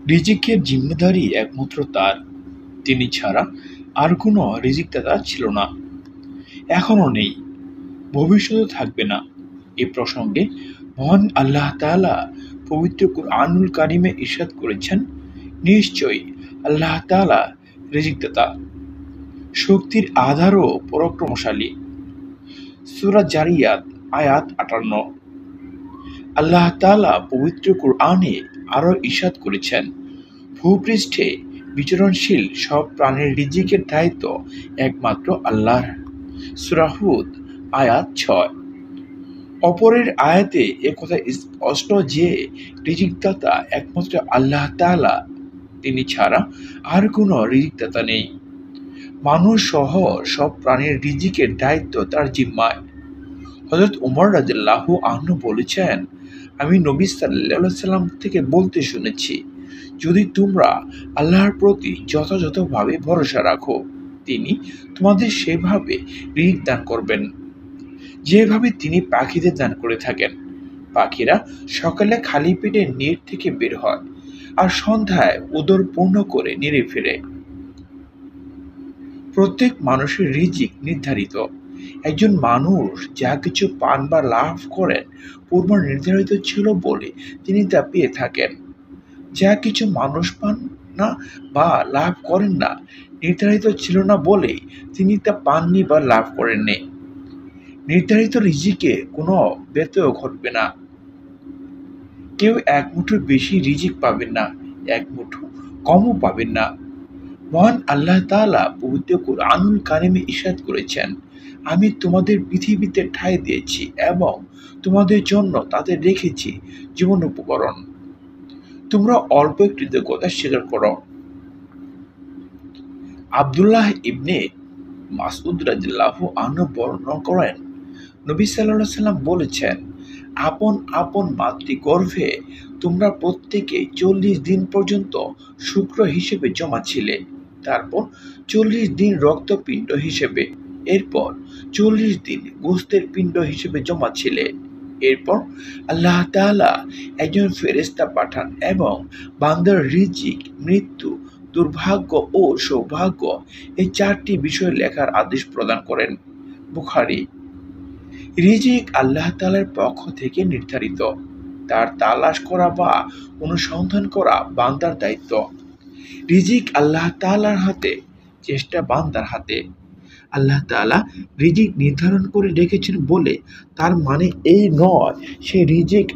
রিজিকের জিম্মেদারি একমাত্র তার। তিনি ছাড়া আর কোনো রিজিকদাতা ছিল না, এখনো নেই, ভবিষ্যতে থাকবে না। এ প্রসঙ্গে মহান আল্লাহ তাআলা পবিত্র কুরআনুল কারিমে ইরশাদ করেছেন, নিশ্চয়ই আল্লাহ তাআলা রিজিকদাতা, শক্তির আধার ও পরাক্রমশালী। সূরা জারিয়াত আয়াত ৫৮। আল্লাহ তাআলা পবিত্র কুরআনে আরো ইরশাদ করেছেন, ভূপৃষ্ঠে বিচরণশীল সব প্রাণীর রিজিকের দায়িত্ব একমাত্র আল্লাহর। সূরা হুদ আয়াত ৬। অপরের আয়াতে একথা স্পষ্ট যে রিজিকদাতা একমাত্র আল্লাহ তাআলা, তিনি ছাড়া আর কোনো রিজিকদাতা নেই। মানুষ সহ সব প্রাণীর রিজিকের দায়িত্ব তার জিম্মায়। হযরত উমর রাদিয়াল্লাহু আনহু বলেছেন, আমি নবী সাল্লাল্লাহু আলাইহি সাল্লাম থেকে বলতে শুনেছি, যদি তোমরা আল্লাহর প্রতি যথাযথভাবে ভরসা রাখো, তিনি তোমাদের সেভাবে রিজিক দান করবেন যেভাবে তিনি পাখিদের দান করে থাকেন। পাখিরা সকালে খালি পেটে নির থেকে বের হয় আর সন্ধ্যায় উদর পূর্ণ করে নিরে ফিরে। প্রত্যেক মানুষের রিজিক নির্ধারিত। একজন মানুষ যা কিছু পান বা লাভ করেন পূর্ব নির্ধারিত ছিল বলে তিনি তা পেয়ে থাকেন। যা কিছু মানুষ পান না বা লাভ করেন না, নির্ধারিত ছিল না বলেই তিনি তা পাননি বা লাভ করেননি। নির্ধারিত রিজিকে কোনো ব্যত্যয় ঘটবে না। কেউ এক মুঠো বেশি রিজিক পাবেন না, এক মুঠো কমও পাবেন না। মহান আল্লাহ তাআলা পবিত্র কুরআনুল কারিমে ইরশাদ করেছেন, আমি তোমাদের পৃথিবীতে ঠাঁই দিয়েছি এবং তোমাদের জন্য তাদের রেখেছি জীবন উপকরণ। তোমরা অল্প কৃতজ্ঞতা স্বীকার করো। আব্দুল্লাহ ইবনে মাসউদ রাদিয়াল্লাহু আনহু বর্ণনা করেন, নবী সাল্লাল্লাহু আলাইহি সাল্লাম বলেছেন, আপন আপন মাতৃগর্ভে তোমরা প্রত্যেকে ৪০ দিন পর্যন্ত শুক্র হিসেবে জমা ছিলে, তারপর ৪০ দিন রক্তপিণ্ড হিসেবে, এরপর ৪০ দিন গোশতের পিণ্ড হিসেবে জমা ছিলে। এরপর আল্লাহ তাআলা একজন ফেরেশতা পাঠান এবং বান্দার রিজিক, মৃত্যু, দুর্ভাগ্য ও সৌভাগ্য এই ৪টি বিষয় লেখার আদেশ প্রদান করেন। বুখারী। রিজিক আল্লাহ তাআলার পক্ষ থেকে নির্ধারিত। তার তালাশ করা বা অনুসন্ধান করা বান্দার দায়িত্ব। রিজিক আল্লাহ তাআলার হাতে, চেষ্টা বান্দার হাতে। আল্লাহ তাআলা রিজিক নির্ধারণ করে রেখেছেন বলে তার মানে এই নয় সে রিজিক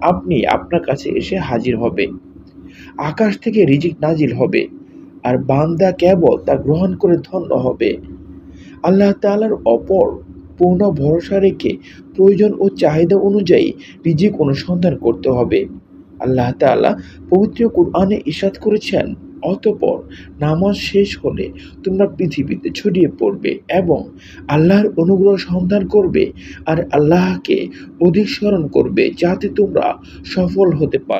আপনি আপনার কাছে এসে হাজির হবে। আকাশ থেকে রিজিক নাজিল হবে আর বান্দা কেবল তা গ্রহণ করে ধন্য হবে। আল্লাহ তাআলার অপর পূর্ণ ভরসা রেখে প্রয়োজন ও চাহিদা অনুযায়ী রিজিক অনুসন্ধান করতে হবে। আল্লাহ তাআলা পবিত্র কুরআনে ইরশাদ করেছেন, অতঃপর নামাজ শেষ হলে তোমরা পৃথিবীতে ছড়িয়ে পড়বে এবং আল্লাহর অনুগ্রহ সন্ধান করবে আর আল্লাহকে অধিক স্মরণ করবে যাতে তোমরা সফল হতে পারো।